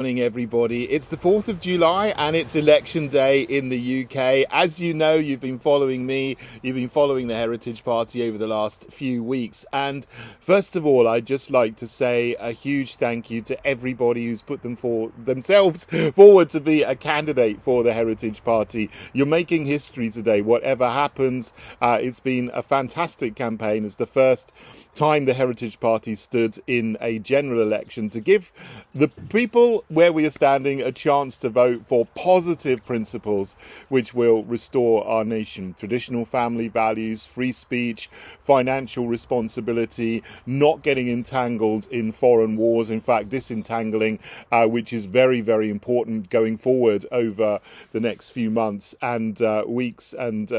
Morning, everybody. It's the 4th of July and it's election day in the UK. As you know, you've been following me, you've been following the Heritage Party over the last few weeks. And first of all, I'd just like to say a huge thank you to everybody who's put themselves forward to be a candidate for the Heritage Party. You're making history today, whatever happens. It's been a fantastic campaign. It's the first time the Heritage Party stood in a general election to give the people where we are standing a chance to vote for positive principles which will restore our nation. Traditional family values, free speech, financial responsibility, not getting entangled in foreign wars, in fact disentangling, which is very, very important going forward over the next few months and weeks and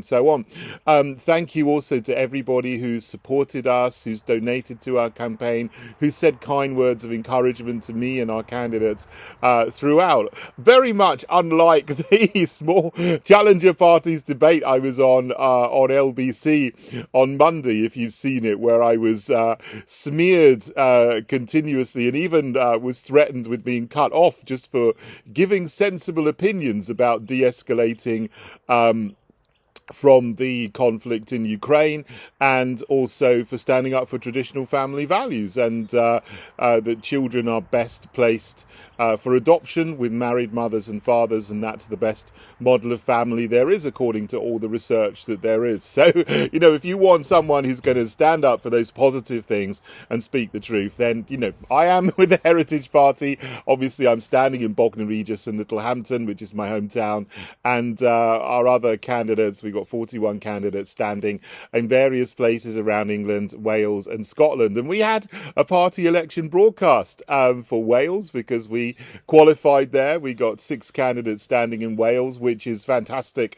so on. Thank you also to everybody who's supported us, who's donated to our campaign, who's said kind words of encouragement to me and our candidates throughout. Very much unlike the small challenger parties debate I was on LBC on Monday, if you've seen it, where I was smeared continuously and even was threatened with being cut off just for giving sensible opinions about de-escalating from the conflict in Ukraine, and also for standing up for traditional family values and that children are best placed for adoption with married mothers and fathers, and that's the best model of family there is according to all the research that there is. So, you know, if you want someone who's going to stand up for those positive things and speak the truth, then, you know, I am with the Heritage Party. Obviously, I'm standing in Bognor Regis and Littlehampton, which is my hometown, and our other candidates, we've got 41 candidates standing in various places around England, Wales and Scotland. And we had a party election broadcast for Wales because we qualified there. We got 6 candidates standing in Wales, which is fantastic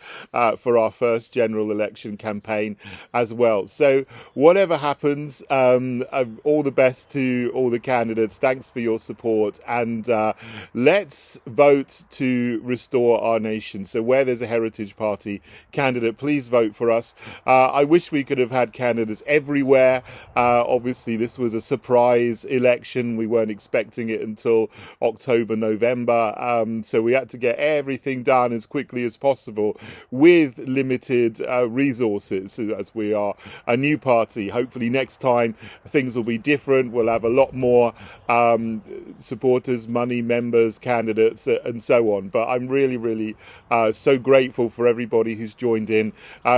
for our first general election campaign as well. So whatever happens, all the best to all the candidates. Thanks for your support, and let's vote to restore our nation. So where there's a Heritage Party candidate, please vote for us. I wish we could have had candidates everywhere. Obviously, this was a surprise election. We weren't expecting it until October, November. So we had to get everything done as quickly as possible with limited resources, as we are a new party. Hopefully next time things will be different. We'll have a lot more supporters, money, members, candidates, and so on. But I'm really, really so grateful for everybody who's joined in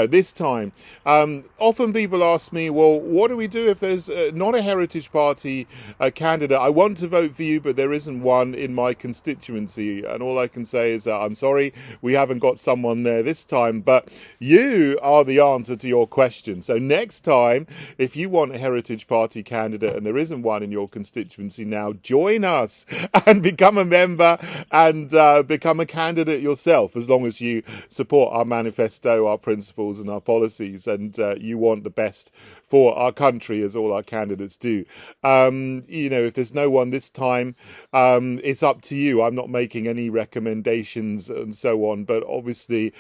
this time. Often people ask me, well, what do we do if there's not a Heritage Party candidate? I want to vote for you, but there isn't one in my constituency. And all I can say is that I'm sorry, we haven't got someone there this time, but you are the answer to your question. So next time, if you want a Heritage Party candidate and there isn't one in your constituency now, join us and become a member and become a candidate yourself, as long as you support our manifesto, our principles and our policies, and you want the best for our country, as all our candidates do. You know, if there's no one this time, it's up to you. I'm not making any recommendations and so on, but obviously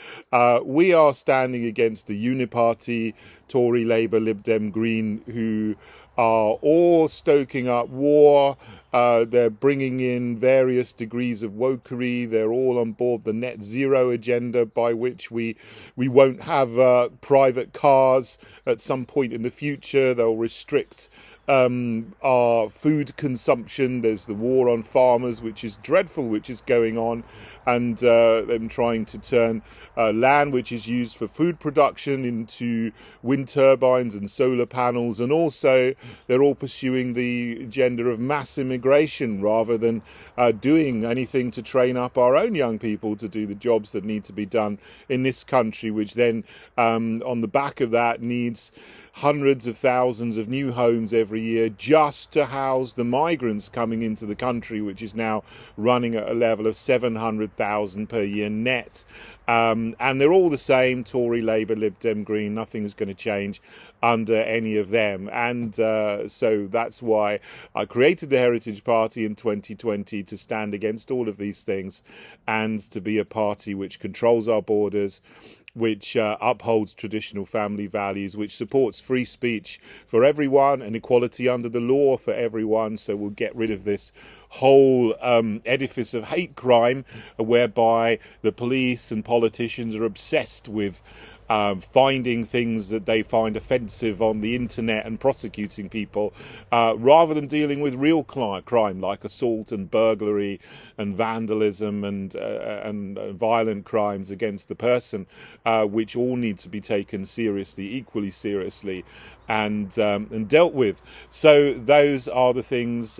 we are standing against the Uniparty, Tory, Labour, Lib Dem, Green, who are all stoking up war. They're bringing in various degrees of wokery. They're all on board the net zero agenda, by which we won't have private cars at some point in the future. They'll restrict our food consumption. There's the war on farmers, which is dreadful, which is going on, and them trying to turn land which is used for food production into wind turbines and solar panels. And also they're all pursuing the agenda of mass immigration rather than doing anything to train up our own young people to do the jobs that need to be done in this country, which then on the back of that needs hundreds of thousands of new homes every year just to house the migrants coming into the country, which is now running at a level of 700,000 per year net. And they're all the same: Tory, Labour, Lib Dem, Green. Nothing is going to change under any of them. And so that's why I created the Heritage Party in 2020, to stand against all of these things and to be a party which controls our borders, which upholds traditional family values, which supports free speech for everyone and equality under the law for everyone. So we'll get rid of this whole edifice of hate crime whereby the police and politicians are obsessed with finding things that they find offensive on the internet and prosecuting people, rather than dealing with real crime like assault and burglary and vandalism and violent crimes against the person, which all need to be taken seriously, equally seriously, and dealt with. So those are the things,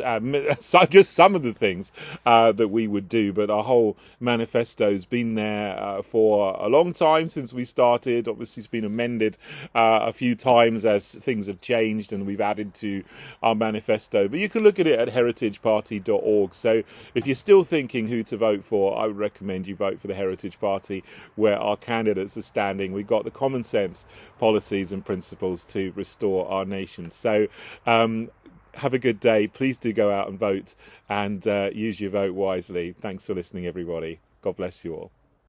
just some of the things that we would do. But our whole manifesto's been there for a long time since we started. Obviously, it's been amended a few times as things have changed and we've added to our manifesto. But you can look at it at heritageparty.org. So if you're still thinking who to vote for, I would recommend you vote for the Heritage Party, where our candidates are standing. We've got the common sense policies and principles to restore our nation. So have a good day. Please do go out and vote and use your vote wisely. Thanks for listening, everybody. God bless you all.